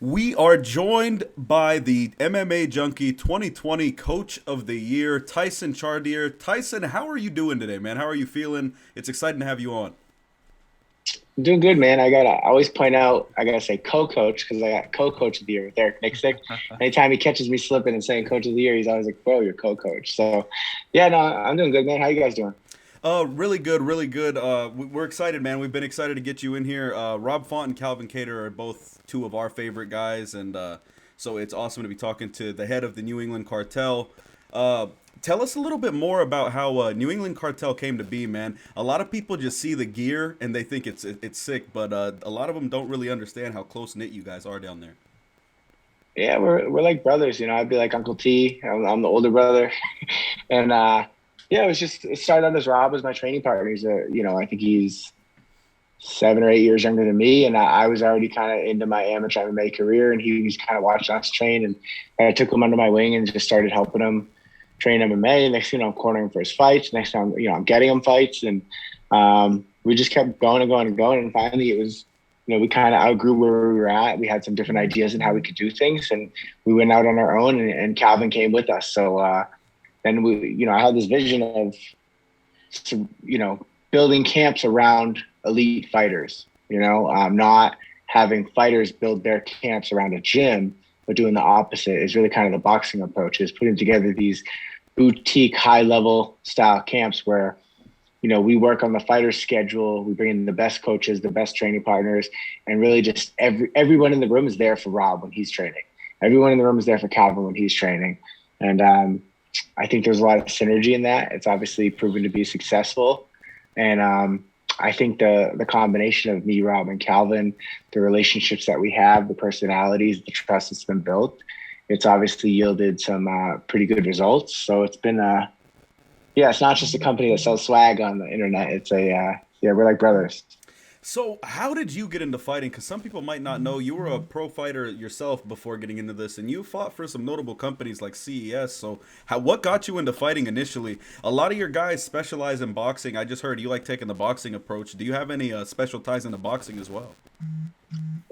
We are joined by the MMA Junkie 2020 Coach of the Year, Tyson Chartier. Tyson, how are you doing today, man? How are you feeling? It's exciting to have you on. I'm doing good, man. I always point out, I gotta say co-coach because I got co-coach of the year with Eric Nixick. Anytime he catches me slipping and saying coach of the year, he's always like, bro, you're co-coach. So yeah, no, I'm doing good, man. How you guys doing? Really good, really good. We're excited, man. We've been excited to get you in here. Rob Font and Calvin Kattar are both two of our favorite guys, and so it's awesome to be talking to the head of the New England Cartel. Tell us a little bit more about how New England Cartel came to be, man. A lot of people just see the gear and they think it's sick, but a lot of them don't really understand how close knit you guys are down there. Yeah, we're like brothers, you know. I'd be like Uncle T. I'm the older brother, and yeah, it started out as Rob as my training partner. I think he's 7 or 8 years younger than me, and I was already kind of into my amateur MMA career, and he was kind of watching us train, and I took him under my wing and just started helping him train MMA. Next thing you know, I'm cornering for his fights. Next time, I'm getting him fights, and we just kept going and going and going, and finally it was. We kind of outgrew where we were at. We had some different ideas on how we could do things, and we went out on our own. And Calvin came with us. So then I had this vision of, building camps around elite fighters. Not having fighters build their camps around a gym, but doing the opposite is really kind of the boxing approach. Is putting together these boutique, high-level style camps where we work on the fighter's schedule. We bring in the best coaches, the best training partners, and really just everyone in the room is there for Rob when he's training. Everyone in the room is there for Calvin when he's training. And I think there's a lot of synergy in that. It's obviously proven to be successful. And I think the combination of me, Rob, and Calvin, the relationships that we have, the personalities, the trust that's been built, it's obviously yielded some pretty good results. So it's been yeah, it's not just a company that sells swag on the internet. We're like brothers. So, how did you get into fighting? Because some people might not know you were a pro fighter yourself before getting into this, and you fought for some notable companies like CES. So, what got you into fighting initially? A lot of your guys specialize in boxing. I just heard you like taking the boxing approach. Do you have any special ties into boxing as well?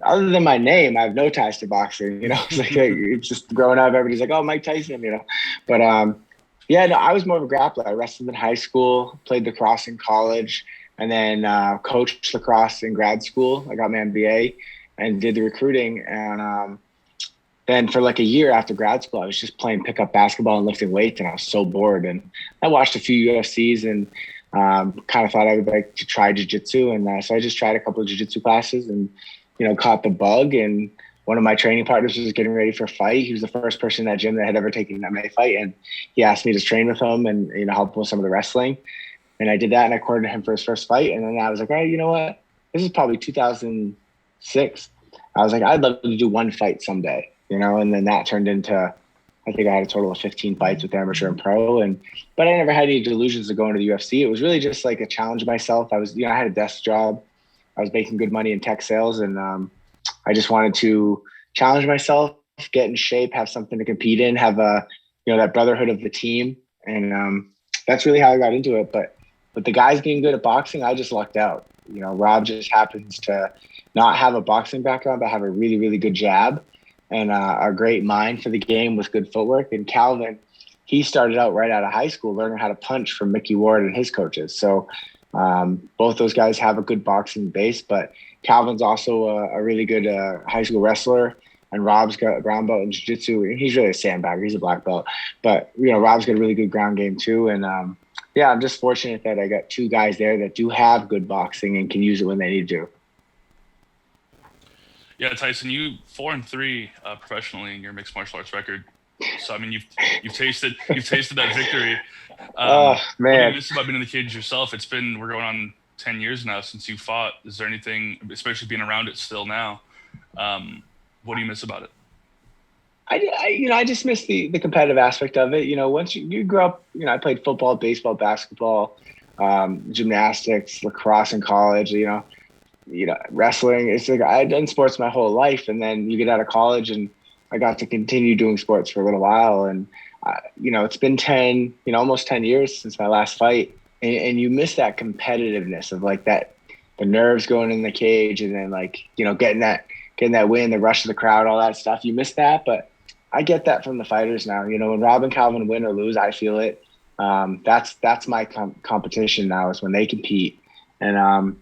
Other than my name, I have no ties to boxing. It's just growing up, everybody's like, "Oh, Mike Tyson," But yeah, no, I was more of a grappler. I wrestled in high school, played lacrosse in college, and then coached lacrosse in grad school. I got my MBA and did the recruiting. And then for like a year after grad school, I was just playing pickup basketball and lifting weights, and I was so bored. And I watched a few UFCs and kind of thought I would like to try jiu-jitsu. And so I just tried a couple of jiu-jitsu classes and, caught the bug. And one of my training partners was getting ready for a fight. He was the first person in that gym that had ever taken an MMA fight. And he asked me to train with him and, help him with some of the wrestling. And I did that, and I coordinated him for his first fight. And then I was like, all right, you know what? This is probably 2006. I was like, I'd love to do one fight someday, and then that turned into, I think I had a total of 15 fights with amateur and pro. But I never had any delusions of going to the UFC. It was really just like a challenge of myself. I was, I had a desk job. I was making good money in tech sales, and I just wanted to challenge myself, get in shape, have something to compete in, have that brotherhood of the team. And that's really how I got into it. But the guys being good at boxing, I just lucked out. Rob just happens to not have a boxing background, but have a really, really good jab and a great mind for the game with good footwork. And Calvin, he started out right out of high school learning how to punch from Mickey Ward and his coaches. So both those guys have a good boxing base, but Calvin's also a really good high school wrestler, and Rob's got a brown belt in jiu-jitsu. He's really a sandbagger. He's a black belt. But, Rob's got a really good ground game too. And, yeah, I'm just fortunate that I got two guys there that do have good boxing and can use it when they need to. Yeah, Tyson, you 4-3 professionally in your mixed martial arts record. So I mean, you've tasted that victory. Oh man, what do you miss about being in the cage yourself? We're going on 10 years now since you fought. Is there anything, especially being around it still now? What do you miss about it? I just miss the competitive aspect of it. Once you grow up, I played football, baseball, basketball, gymnastics, lacrosse in college. Wrestling. It's like I'd done sports my whole life, and then you get out of college, and I got to continue doing sports for a little while. And it's been almost 10 years since my last fight, and you miss that competitiveness of like that, the nerves going in the cage, and then getting getting that win, the rush of the crowd, all that stuff. You miss that, but I get that from the fighters now. You know, when Rob and Calvin win or lose, I feel it. That's my competition now, is when they compete. And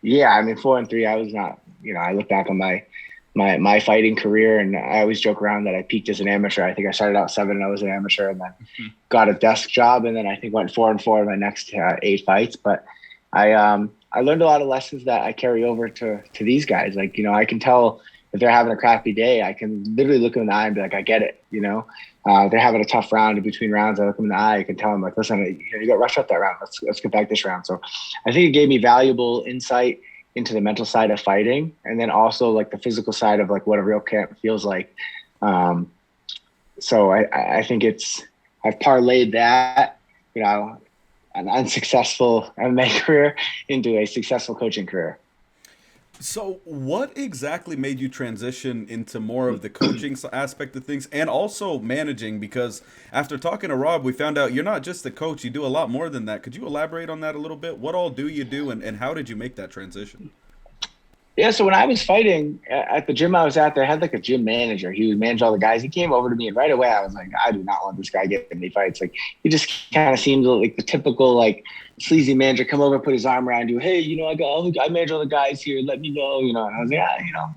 yeah, I mean, 4-3, I was not, you know, I look back on my fighting career, and I always joke around that I peaked as an amateur. I think I started out 7-0 as an amateur, and then got a desk job, and then I think went 4-4 in my next 8 fights. But I learned a lot of lessons that I carry over to these guys. Like, you know, I can tell if they're having a crappy day. I can literally look them in the eye and be like, I get it, you know. They're having a tough round in between rounds. I look them in the eye. I can tell them, like, listen, you got rushed up that round. Let's get back this round. So I think it gave me valuable insight into the mental side of fighting, and then also like the physical side of like what a real camp feels like. So I think I've parlayed that, you know, an unsuccessful MMA career into a successful coaching career. So what exactly made you transition into more of the coaching aspect of things and also managing? Because after talking to Rob, we found out you're not just the coach, you do a lot more than that. Could you elaborate on that a little bit? What all do you do, and how did you make that transition? Yeah, so when I was fighting at the gym I was at, they had like a gym manager. He would manage all the guys. He came over to me, and right away I was like, I do not want this guy getting me fights. Like, he just kind of seemed like the typical like sleazy manager. Come over, put his arm around you. Hey, you know, I manage all the guys here. Let me know, you know. And I was like, yeah, you know,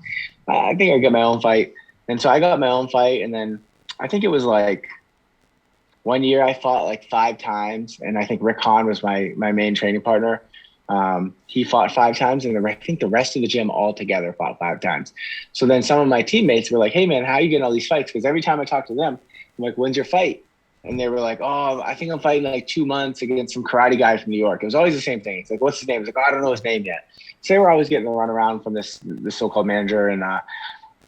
I think I got my own fight. And so I got my own fight, and then I think it was like one year I fought like 5 times, and I think Rick Hahn was my main training partner. He fought 5 times, and I think the rest of the gym all together fought 5 times. So then some of my teammates were like, hey man, how are you getting all these fights? Because every time I talk to them, I'm like, when's your fight? And they were like, oh, I think I'm fighting in like 2 months against some karate guy from New York. It was always the same thing. It's like, what's his name? It's like, oh, I don't know his name yet. So they were always getting the run around from this so-called manager. And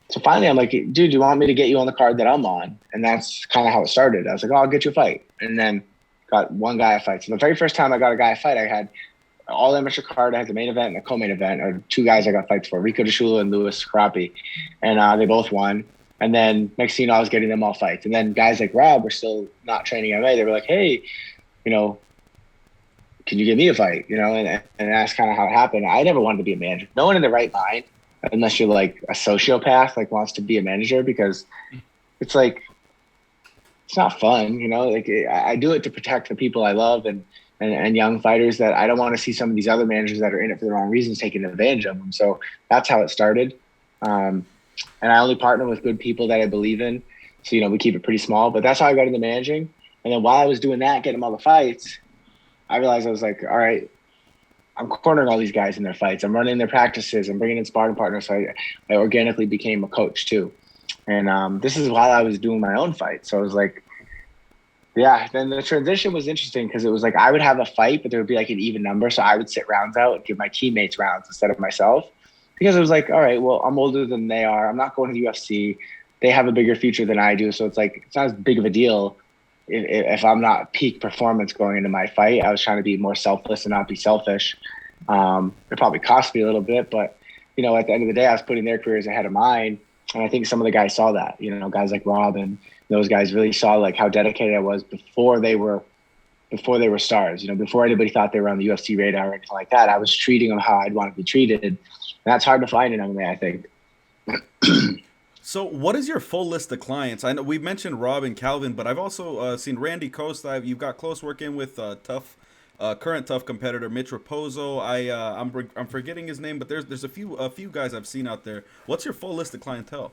so finally I'm like, dude, do you want me to get you on the card that I'm on? And that's kind of how it started. I was like, oh, I'll get you a fight. And then got one guy a fight. So the very first time I got a guy a fight, I had all amateur card. I had the main event and the co-main event, or 2 guys I got fights for, Rico DeShula and Louis Crappie. And they both won. And then next thing you know, I was getting them all fights. And then guys like Rob were still not training MMA. They were like, hey, you know, can you give me a fight? You know, and that's kind of how it happened. I never wanted to be a manager. No one in their right mind, unless you're like a sociopath, like wants to be a manager, because it's like, it's not fun, you know. Like, I do it to protect the people I love and young fighters that I don't want to see some of these other managers that are in it for the wrong reasons taking advantage of them. So that's how it started. And I only partner with good people that I believe in. So, you know, we keep it pretty small, but that's how I got into managing. And then while I was doing that, getting them all the fights, I realized I was like, all right, I'm cornering all these guys in their fights. I'm running their practices. I'm bringing in sparring partners. So I organically became a coach too. And this is while I was doing my own fight. So I was like, yeah, then the transition was interesting because it was like I would have a fight, but there would be like an even number. So I would sit rounds out and give my teammates rounds instead of myself, because it was like, all right, well, I'm older than they are. I'm not going to the UFC. They have a bigger future than I do. So it's like, it's not as big of a deal if I'm not peak performance going into my fight. I was trying to be more selfless and not be selfish. It probably cost me a little bit, but, you know, at the end of the day, I was putting their careers ahead of mine. And I think some of the guys saw that, you know, guys like Rob and those guys really saw like how dedicated I was before they were stars, you know, before anybody thought they were on the UFC radar or anything like that. I was treating them how I'd want to be treated. And that's hard to find in MMA, I think. So what is your full list of clients? I know we've mentioned Rob and Calvin, but I've also seen Randy Coast. You've got close work in with current tough competitor Mitch Raposo. I'm forgetting his name, but there's a few guys I've seen out there. What's your full list of clientele?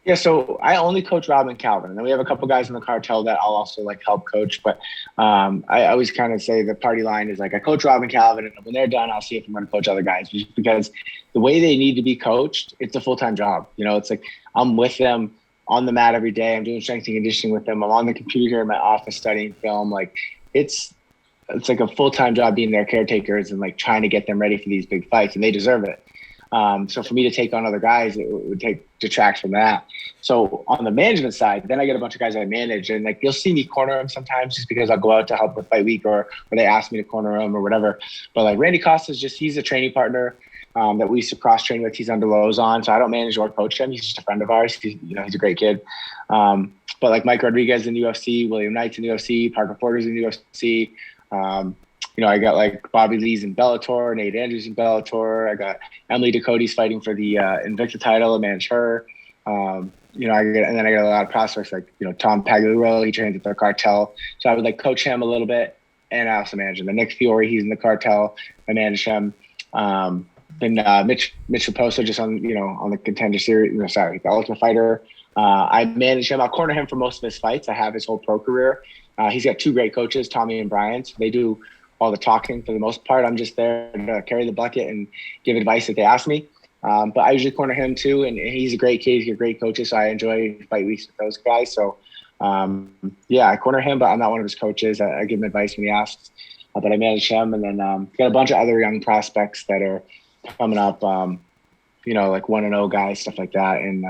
Yeah, so I only coach Rob and Calvin, and then we have a couple guys in the cartel that I'll also like help coach. But I always kind of say the party line is like I coach Rob and Calvin, and when they're done, I'll see if I'm going to coach other guys, just because the way they need to be coached, it's a full-time job. You know, it's like I'm with them on the mat every day. I'm doing strength and conditioning with them. I'm on the computer here in my office studying film. Like it's like a full-time job being their caretakers and like trying to get them ready for these big fights, and they deserve it. So for me to take on other guys, it would take detracts from that. So on the management side, then I get a bunch of guys I manage, and like you'll see me corner them sometimes just because I'll go out to help with fight week or they ask me to corner them or whatever. But like Randy Costa's he's a training partner that we used to cross train with. He's under Lozon, so I don't manage or coach him. He's just a friend of ours. He's a great kid. But like Mike Rodriguez in the UFC, William Knight's in the UFC, Parker Porter's in the UFC. I got like Bobby Lee's in Bellator, Nate Andrews in Bellator. I got Emily Ducote's fighting for the Invicta title. I manage her. And then I got a lot of prospects like, Tom Pagliuolo, he trains at the Cartel. So I would like coach him a little bit. And I also manage him. And Nick Fiore, he's in the Cartel. I manage him. Then Mitch Raposo just on the Contender Series, the Ultimate Fighter. I manage him. I'll corner him for most of his fights. I have his whole pro career. He's got two great coaches, Tommy and Brian. So they do all the talking for the most part. I'm just there to carry the bucket and give advice if they ask me. But I usually corner him too, and he's a great kid. He's a great coach, so I enjoy fight weeks with those guys. So, I corner him, but I'm not one of his coaches. I give him advice when he asks, but I manage him. And then got a bunch of other young prospects that are coming up, like 1-0 guys, stuff like that. And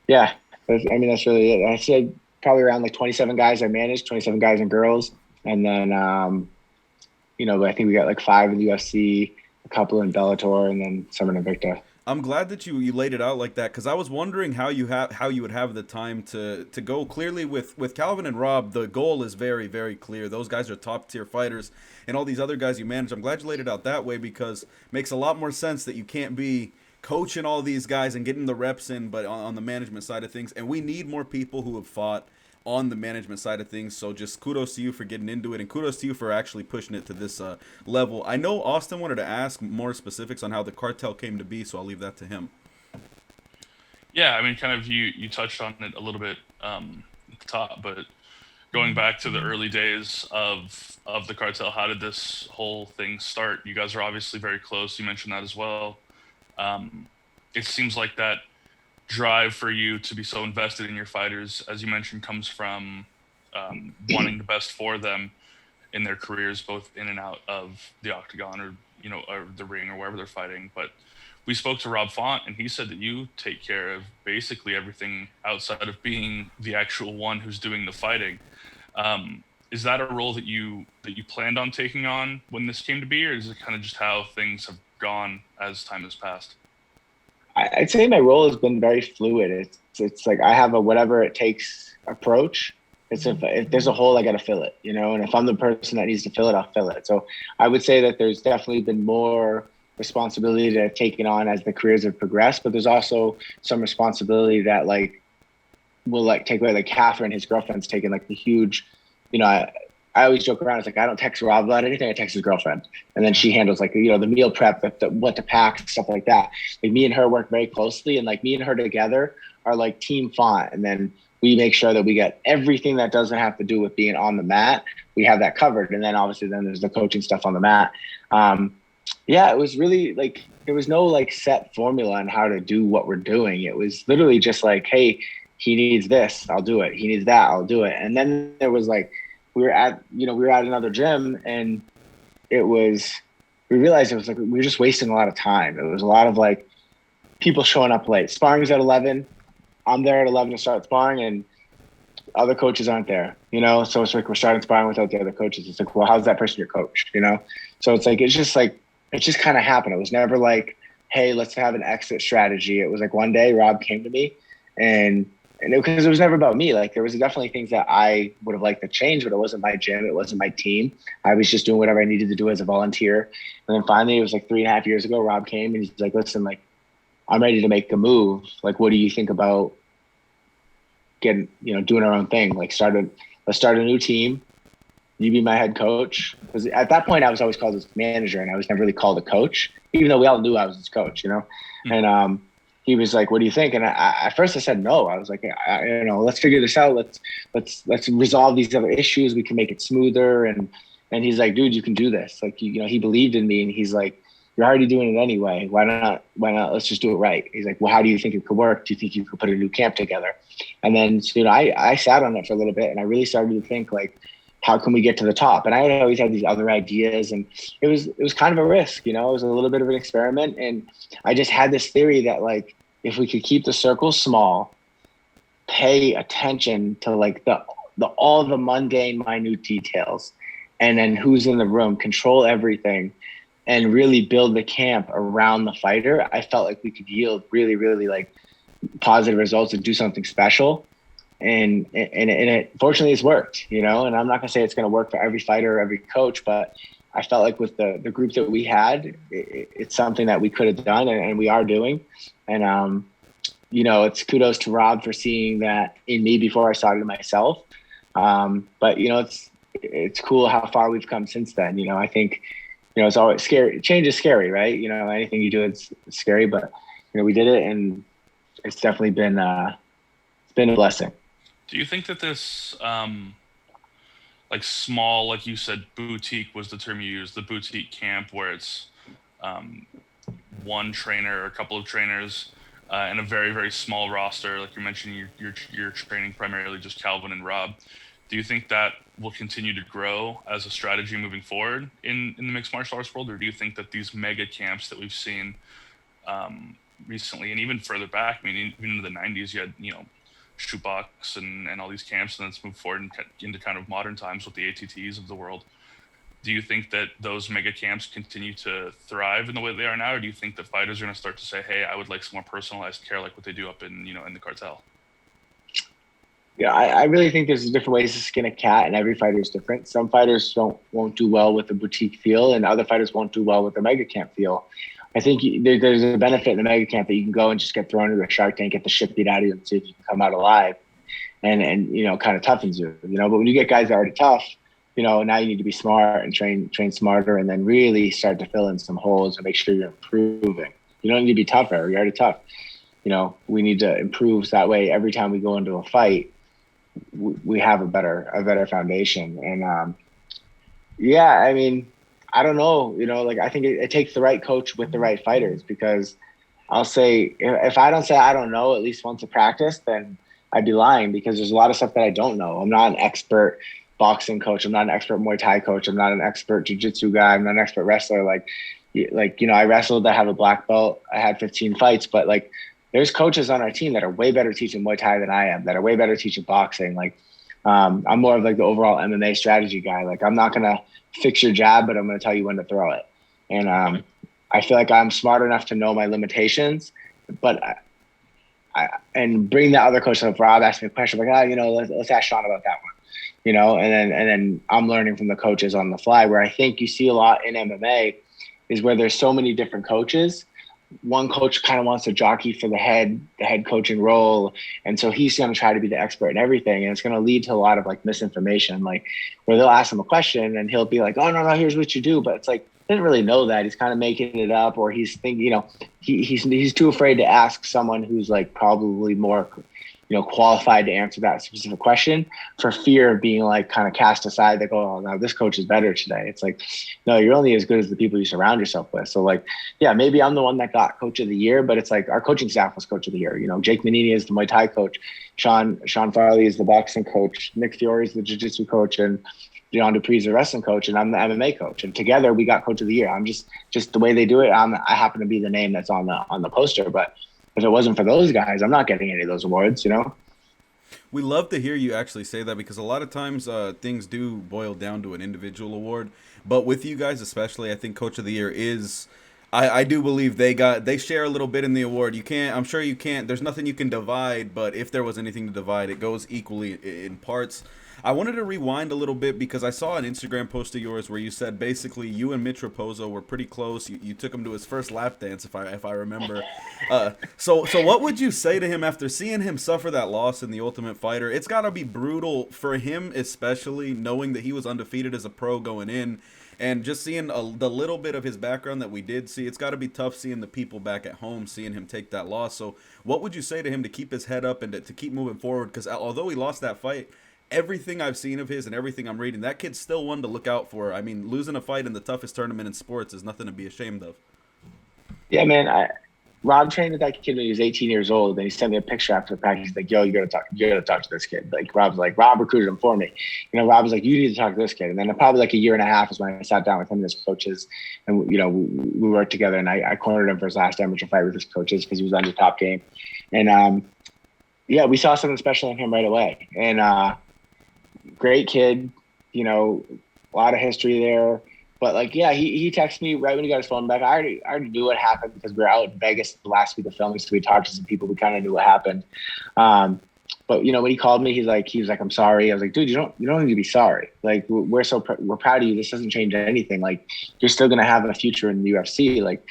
that's really it. I'd say probably around like 27 guys I manage, 27 guys and girls. And then, I think we got like 5 in the UFC, a couple in Bellator, and then some in Invicta. I'm glad that you laid it out like that, because I was wondering how you would have the time to go. Clearly with Calvin and Rob, the goal is very, very clear. Those guys are top tier fighters, and all these other guys you manage, I'm glad you laid it out that way, because it makes a lot more sense that you can't be coaching all these guys and getting the reps in, but on the management side of things. And we need more people who have fought on the management side of things. So just kudos to you for getting into it, and kudos to you for actually pushing it to this level. I know Austin wanted to ask more specifics on how the cartel came to be, so I'll leave that to him. Yeah, I mean, kind of you touched on it a little bit at the top, but going back to the early days of the cartel, how did this whole thing start? You guys are obviously very close. You mentioned that as well. It seems like that drive for you to be so invested in your fighters, as you mentioned, comes from wanting the best for them in their careers, both in and out of the octagon or the ring or wherever they're fighting. But we spoke to Rob Font, and he said that you take care of basically everything outside of being the actual one who's doing the fighting. Is that a role that you planned on taking on when this came to be, or is it kind of just how things have gone as time has passed? I'd say my role has been very fluid. It's like I have a whatever it takes approach. It's if there's a hole, I got to fill it, and if I'm the person that needs to fill it, I'll fill it. So I would say that there's definitely been more responsibility that I've taken on as the careers have progressed, but there's also some responsibility that will take away. Like Catherine, his girlfriend's taken like the huge, I always joke around. It's like, I don't text Rob about anything. I text his girlfriend. And then she handles the meal prep, what to pack, stuff like that. Like me and her work very closely, and like me and her together are like team Font. And then we make sure that we get everything that doesn't have to do with being on the mat. We have that covered. And then obviously there's the coaching stuff on the mat. It was really like, there was no set formula on how to do what we're doing. It was literally just like, hey, he needs this, I'll do it. He needs that, I'll do it. And then there was we were at another gym, and we realized it was we were just wasting a lot of time. It was a lot of people showing up late. Sparring's at 11. I'm there at 11 to start sparring, and other coaches aren't there, So it's we're starting sparring without the other coaches. It's well, how's that person your coach, So it's it just kind of happened. It was never hey, let's have an exit strategy. It was one day Rob came to me, and because it was never about me. There was definitely things that I would have liked to change, but it wasn't my gym. It wasn't my team. I was just doing whatever I needed to do as a volunteer. And then finally, it was 3.5 years ago, Rob came and he's listen, I'm ready to make a move. What do you think about getting, doing our own thing? Let's start a new team. You be my head coach. Because at that point, I was always called his manager, and I was never really called a coach, even though we all knew I was his coach, Mm-hmm. And he was like, "What do you think?" And at first I said no. I was like, let's figure this out. Let's resolve these other issues. We can make it smoother. And he's like, "Dude, you can do this." He believed in me, and he's like, "You're already doing it anyway. Why not? Let's just do it right." He's like, "Well, how do you think it could work? Do you think you could put a new camp together?" And then, I sat on it for a little bit, and I really started to think how can we get to the top? And I always had these other ideas, and it was kind of a risk, it was a little bit of an experiment. And I just had this theory that if we could keep the circle small, pay attention to all the mundane, minute details, and then who's in the room, control everything, and really build the camp around the fighter, I felt like we could yield really, really positive results and do something special. And it fortunately it's worked, and I'm not gonna say it's gonna work for every fighter or every coach, but I felt like with the group that we had, it's something that we could have done and we are doing. And, it's kudos to Rob for seeing that in me before I saw it in myself. But, it's cool how far we've come since then. I think, it's always scary. Change is scary, right? Anything you do, it's scary, but, we did it, and it's definitely been a blessing. Do you think that this, like small, like you said, boutique was the term you used, the boutique camp where it's one trainer or a couple of trainers and a very, very small roster, like you mentioned, you're training primarily just Calvin and Rob. Do you think that will continue to grow as a strategy moving forward in the mixed martial arts world, or do you think that these mega camps that we've seen recently and even further back, I mean, even in the 90s, you had, shootbox and all these camps, and then it's moved forward into kind of modern times with the ATTs of the world. Do you think that those mega camps continue to thrive in the way they are now, or do you think that fighters are going to start to say, hey, I would like some more personalized care like what they do up in the cartel? Yeah, I really think there's different ways to skin a cat, and every fighter is different. Some fighters won't do well with the boutique feel, and other fighters won't do well with the mega camp feel. I think there's a benefit in the mega camp that you can go and just get thrown into a Shark Tank, get the shit beat out of you, and see if you can come out alive, and kind of toughens you. But when you get guys that are already tough, now you need to be smart and train smarter, and then really start to fill in some holes and make sure you're improving. You don't need to be tougher. You're already tough. We need to improve, so that way every time we go into a fight, we have a better foundation. And I mean, I don't know, I think it takes the right coach with the right fighters, because I'll say, if I don't say I don't know at least once a practice, then I'd be lying, because there's a lot of stuff that I don't know. I'm not an expert boxing coach. I'm not an expert Muay Thai coach. I'm not an expert jiu-jitsu guy. I'm not an expert wrestler. I wrestled, I have a black belt. I had 15 fights, but there's coaches on our team that are way better teaching Muay Thai than I am, that are way better teaching boxing. I'm more of the overall MMA strategy guy. I'm not going to fix your jab, but I'm going to tell you when to throw it. And I feel like I'm smart enough to know my limitations, but and bring that other coach up. Rob asked me a question, let's ask Sean about that one, and then I'm learning from the coaches on the fly. Where I think you see a lot in MMA is where there's so many different coaches. One coach kind of wants to jockey for the head coaching role. And so he's going to try to be the expert in everything. And it's going to lead to a lot of misinformation, where they'll ask him a question and he'll be like, oh, no, here's what you do. But it's he didn't really know that. He's kind of making it up, or he's thinking, he's too afraid to ask someone who's probably more, qualified to answer that specific question, for fear of being kind of cast aside. They go, oh, no, this coach is better today. It's no, you're only as good as the people you surround yourself with. So maybe I'm the one that got coach of the year, but it's our coaching staff was coach of the year. Jake Manini is the Muay Thai coach. Sean Farley is the boxing coach. Nick Fiore is the jiu-jitsu coach, and John Dupree is the wrestling coach, and I'm the MMA coach. And together we got coach of the year. I'm just the way they do it. I happen to be the name that's on the poster, but if it wasn't for those guys, I'm not getting any of those awards, We love to hear you actually say that, because a lot of times things do boil down to an individual award. But with you guys especially, I think Coach of the Year is, I do believe they share a little bit in the award. I'm sure you can't, there's nothing you can divide, but if there was anything to divide, it goes equally in parts. I wanted to rewind a little bit, because I saw an Instagram post of yours where you said basically you and Mitch Raposo were pretty close. You took him to his first lap dance, if I remember. So what would you say to him after seeing him suffer that loss in The Ultimate Fighter? It's got to be brutal for him, especially knowing that he was undefeated as a pro going in, and just seeing the little bit of his background that we did see. It's got to be tough seeing the people back at home, seeing him take that loss. So what would you say to him to keep his head up and to keep moving forward? Because although he lost that fight, everything I've seen of his and everything I'm reading, that kid's still one to look out for. I mean, losing a fight in the toughest tournament in sports is nothing to be ashamed of. Yeah, man. Rob trained with that kid when he was 18 years old, and he sent me a picture after the practice. He's like, yo, you gotta talk to this kid. Rob recruited him for me. Rob was like, you need to talk to this kid. And then probably a year and a half is when I sat down with him and his coaches, and we worked together, and I cornered him for his last amateur fight with his coaches, because he was under top game. And we saw something special in him right away. And great kid, a lot of history there. But he texted me right when he got his phone back. I already knew what happened, because we were out in Vegas the last week of filming, so we talked to some people. We kind of knew what happened. But when he called me, he was like, I'm sorry. I was like, dude, you don't need to be sorry. Like, we're proud of you. This doesn't change anything. Like, you're still gonna have a future in the UFC. Like,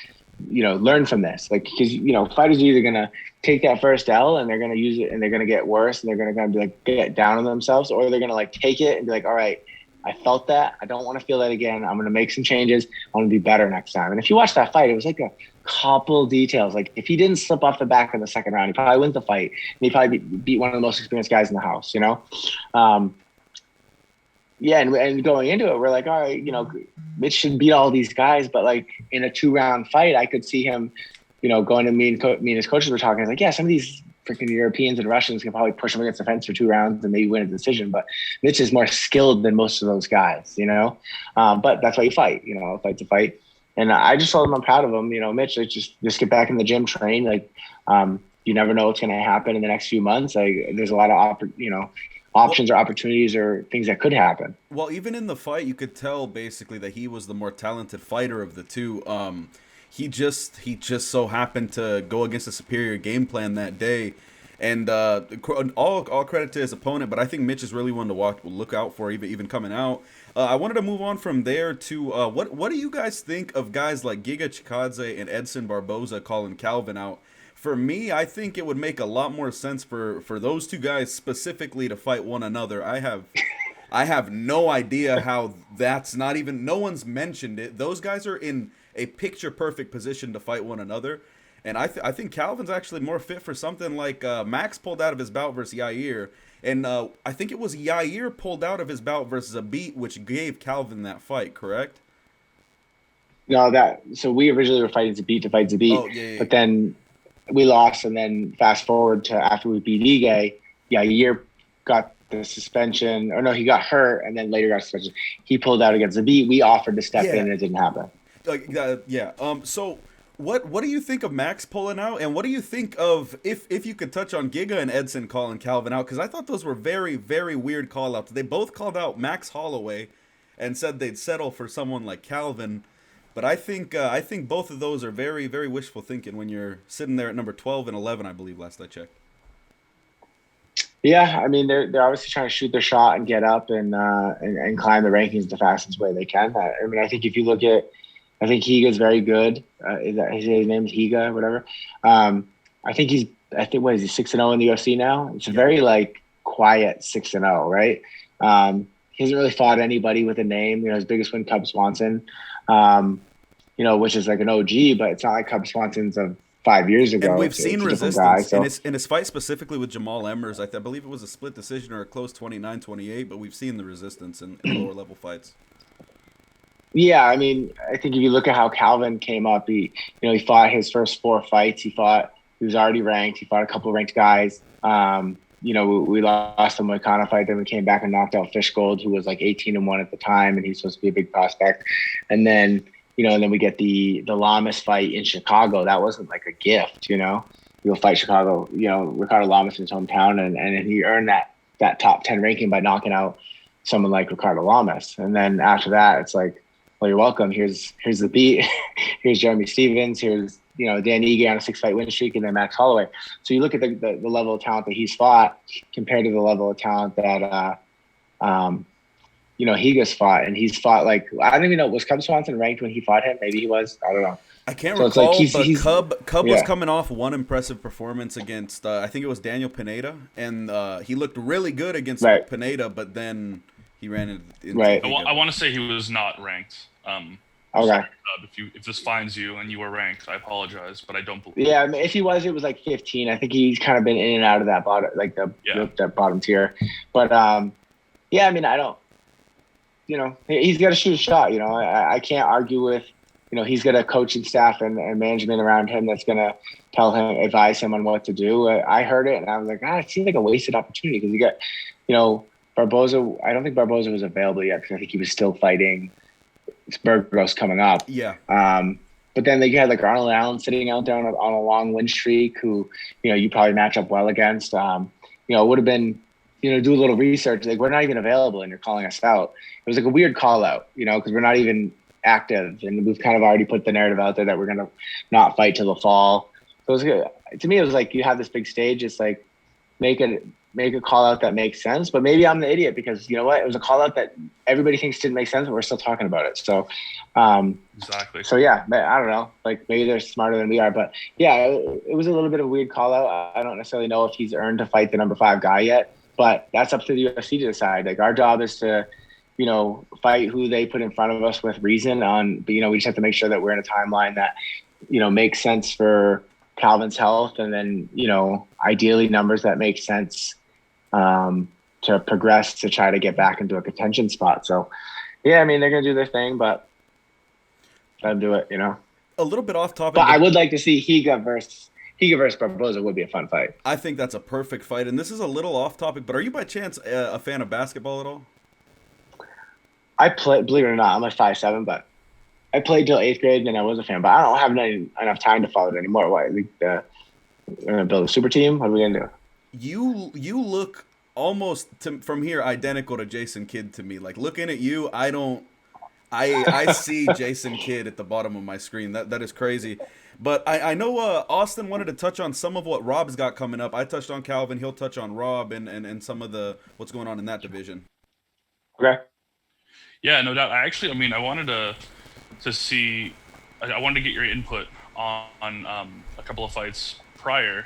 learn from this. Like, because fighters are either gonna take that first L and they're gonna use it and they're gonna get worse and they're gonna kind of be like get down on themselves, or they're gonna like take it and be like, all right, I felt that. I don't want to feel that again. I'm gonna make some changes. I want to be better next time. And if you watch that fight, it was like a couple details. Like, if he didn't slip off the back in the second round, he probably wins the fight. And he probably beat one of the most experienced guys in the house. Yeah, and going into it, we're like, all right, Mitch should beat all these guys, but like in a 2-round fight, I could see him, going to me and his coaches were talking. I was like, yeah, some of these freaking Europeans and Russians can probably push him against the fence for 2 rounds and maybe win a decision, but Mitch is more skilled than most of those guys, but that's why you fight, a fight's a fight. And I just told him I'm proud of him, Mitch, like just get back in the gym, train. Like, you never know what's going to happen in the next few months. Like, there's a lot of, options or opportunities or things that could happen. Well, even in the fight, you could tell basically that he was the more talented fighter of the two. He just so happened to go against a superior game plan that day, and all credit to his opponent. But I think Mitch is really one to look out for, even coming out. I wanted to move on from there to what do you guys think of guys like Giga Chikadze and Edson Barboza calling Calvin out? For me, I think it would make a lot more sense for those two guys specifically to fight one another. I have no idea how that's not even, no one's mentioned it. Those guys are in a picture-perfect position to fight one another. And I think Calvin's actually more fit for something like Max pulled out of his bout versus Yair. And I think it was Yair pulled out of his bout versus Abit, which gave Calvin that fight, correct? No, so we originally were fighting Zabit to fight Zabit. Oh, yeah. But then we lost, and then fast forward to after we beat Ige, Yair got the suspension, or no, he got hurt, and then later got suspension. He pulled out against Zabit. We offered to step in, and it didn't happen. So what do you think of Max pulling out, and what do you think of if you could touch on Giga and Edson calling Calvin out? Because I thought those were very, very weird call outs. They both called out Max Holloway and said they'd settle for someone like Calvin. But I think both of those are very, very wishful thinking when you're sitting there at number 12 and 11, I believe, last I checked. Yeah, I mean, they're obviously trying to shoot their shot and get up and climb the rankings the fastest way they can. I mean, I think if you look at, I think Higa's very good. His name is Higa or whatever. I think he's 6-0 in the UFC now. It's a very quiet 6-0, right? He hasn't really fought anybody with a name. His biggest win, Cub Swanson. Which is like an OG, but it's not like Cub Swanson's of 5 years ago. And we've seen resistance in his fight specifically with Jamal Emmers. I believe it was a split decision or a close 29-28, but we've seen the resistance in lower level fights. Yeah, I mean, I think if you look at how Calvin came up, he fought his first 4 fights. He was already ranked. He fought a couple of ranked guys. We lost the Moicano fight. Then we came back and knocked out Fishgold, who was like 18-1 at the time, and he's supposed to be a big prospect. And then, and then we get the Lamas fight in Chicago. That wasn't like a gift, You'll fight Chicago, Ricardo Lamas in his hometown, and he earned that top 10 ranking by knocking out someone like Ricardo Lamas. And then after that, it's like, well, you're welcome. Here's the beat. Here's Jeremy Stevens. Here's Dan Ige on a 6-fight win streak, and then Max Holloway. So you look at the level of talent that he's fought compared to the level of talent that Higa's fought, and he's fought I don't even know, was Cub Swanson ranked when he fought him? Maybe he was. I don't know. I can't recall, but Cub was coming off one impressive performance against I think it was Daniel Pineda, and he looked really good against Pineda, but then he ran into right. I want to say he was not ranked. Okay. If this finds you and you were ranked, I apologize, but I don't believe. Yeah, I mean, if he was, it was like 15. I think he's kind of been in and out of that bottom, that bottom tier. But I mean, I don't. He's got to shoot a shot. I can't argue with. He's got a coaching staff and management around him that's gonna advise him on what to do. I heard it and I was like, it seems like a wasted opportunity because you got, Barboza. I don't think Barboza was available yet because I think he was still fighting Burgos coming up. Yeah. But then they had Arnold Allen sitting out there on a long win streak who, you probably match up well against. It would have been, do a little research. We're not even available and you're calling us out. It was a weird call out, because we're not even active and we've kind of already put the narrative out there that we're going to not fight till the fall. So it was good. To me, it was you have this big stage. It's make make a call out that makes sense, but maybe I'm the idiot because you know what? It was a call out that everybody thinks didn't make sense, but we're still talking about it. So, Exactly. So yeah, I don't know. Like maybe they're smarter than we are, but yeah, it was a little bit of a weird call out. I don't necessarily know if he's earned to fight the number 5 guy yet, but that's up to the UFC to decide. Like our job is to, fight who they put in front of us with reason on, but we just have to make sure that we're in a timeline that, makes sense for Calvin's health, and then ideally numbers that make sense to progress to try to get back into a contention spot. So yeah, I mean they're gonna do their thing, but let them do it. A little bit off topic, but I would like to see Higa versus Barboza. Would be a fun fight. I think that's a perfect fight, and this is a little off topic, but are you by chance a fan of basketball at all? I play, believe it or not, I'm like 5'7", but I played till 8th grade, and then I was a fan, but I don't have enough time to follow it anymore. Why? We're gonna build a super team. What are we gonna do? You look almost from here identical to Jason Kidd to me. Like looking at you, I see Jason Kidd at the bottom of my screen. That is crazy. But I know Austin wanted to touch on some of what Rob's got coming up. I touched on Calvin. He'll touch on Rob and some of what's going on in that division. Okay. Yeah, no doubt. I wanted to see. I wanted to get your input on a couple of fights prior.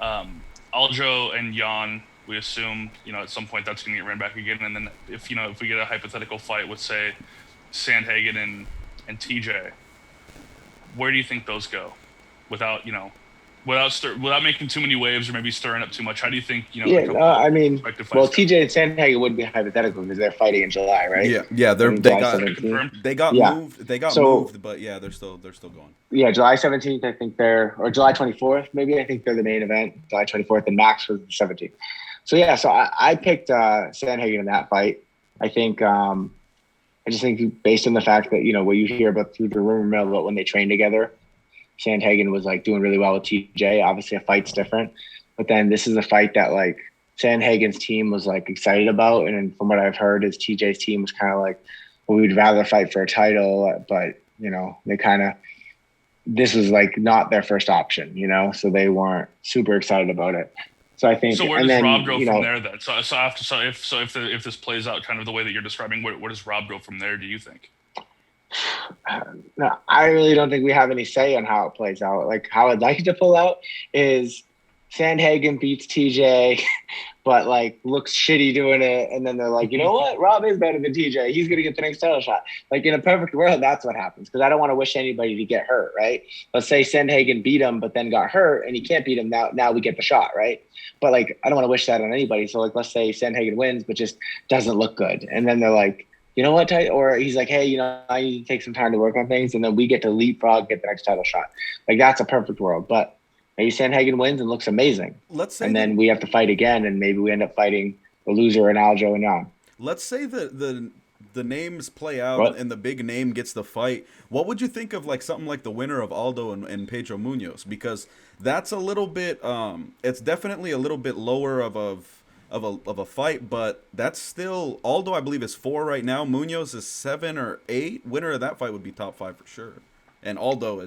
Aljo and Jan, we assume at some point that's going to get ran back again, and then if we get a hypothetical fight with say Sandhagen and TJ, where do you think those go? Without making too many waves or maybe stirring up too much, how do you think TJ and Sandhagen would be hypothetical because they're fighting in July, right? Yeah, they got moved, but yeah, they're still going. Yeah, July 17th, I think or July 24th, maybe. I think they're the main event, July 24th, and Max was the 17th. So yeah, so I picked Sandhagen in that fight. I think I just think based on the fact that what you hear about through the rumor mill about when they trained together, Sandhagen was like doing really well with TJ. Obviously, a fight's different, but then this is a fight that like Sandhagen's team was like excited about, and from what I've heard, is TJ's team was kind of like, well, we'd rather fight for a title, but they kind of this was like not their first option, so they weren't super excited about it. So I think. So where does Rob go from there then? So if this plays out kind of the way that you're describing, where does Rob go from there? Do you think? No, I really don't think we have any say on how it plays out. Like how I'd like it to pull out is Sandhagen beats TJ, but like looks shitty doing it, and then they're like, you know what, Rob is better than TJ. He's gonna get the next title shot. Like in a perfect world, that's what happens. Because I don't want to wish anybody to get hurt, right? Let's say Sandhagen beat him, but then got hurt, and he can't beat him now. Now we get the shot, right? But like I don't want to wish that on anybody. So like let's say Sandhagen wins, but just doesn't look good, and then they're like, you know what, or he's like, hey, I need to take some time to work on things, and then we get to leapfrog, get the next title shot. Like that's a perfect world. But maybe Sandhagen wins and looks amazing. Then we have to fight again, and maybe we end up fighting the loser in Aljo and Jan. Let's say the names play out and the big name gets the fight. What would you think of like something like the winner of Aldo and Pedro Munoz? Because that's a little bit, it's definitely a little bit lower of a fight, but that's still Aldo. I believe is 4 right now. Munoz is 7 or 8. Winner of that fight would be top 5 for sure. And Aldo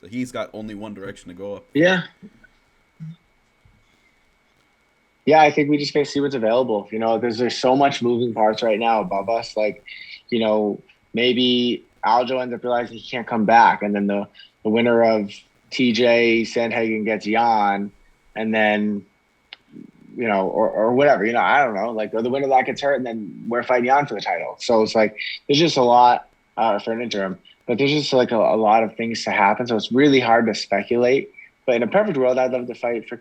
he's got only one direction to go up. Yeah. Yeah, I think we just gotta see what's available. Because there's so much moving parts right now above us. Like, maybe Aljo ends up realizing he can't come back, and then the winner of TJ Sandhagen gets Jan, and then or whatever. I don't know. Like, or the winner of that gets hurt, and then we're fighting Jan for the title. So it's like there's just a lot for an interim. But there's just like a lot of things to happen, so it's really hard to speculate. But in a perfect world, I'd love to go fight for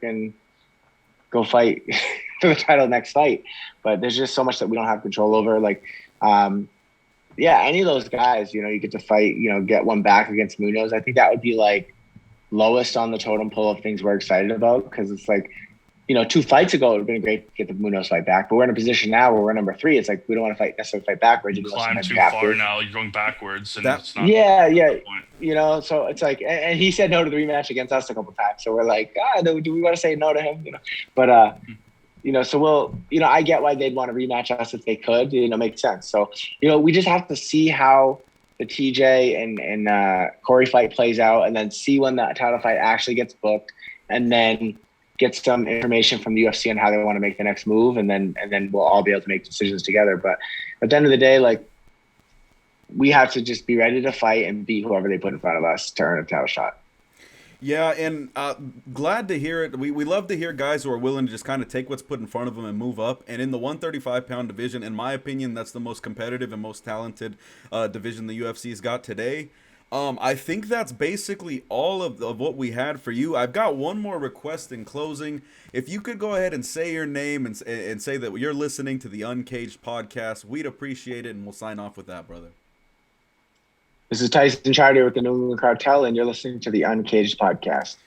the title next fight. But there's just so much that we don't have control over. Like, any of those guys, you get to fight, get one back against Munoz. I think that would be like lowest on the totem pole of things we're excited about, because it's like, 2 fights ago, it would have been great to get the Munoz fight back. But we're in a position now where we're number 3. It's like we don't want to necessarily fight backwards. You climb too far now. You're going backwards. And it's not so it's like, and he said no to the rematch against us a couple times. So we're like, do we want to say no to him? But, so we'll, I get why they'd want to rematch us if they could. Makes sense. So, we just have to see how the TJ and Corey fight plays out, and then see when that title fight actually gets booked. And then get some information from the UFC on how they want to make the next move, and then we'll all be able to make decisions together. But at the end of the day, like, we have to just be ready to fight and beat whoever they put in front of us to earn a title shot. Yeah, and glad to hear it. We love to hear guys who are willing to just kind of take what's put in front of them and move up. And in the 135-pound division, in my opinion, that's the most competitive and most talented division the UFC's got today. I think that's basically all of what we had for you. I've got one more request in closing. If you could go ahead and say your name and say that you're listening to the Uncaged podcast, we'd appreciate it, and we'll sign off with that, brother. This is Tyson Chartier with the England Cartel, and you're listening to the Uncaged podcast.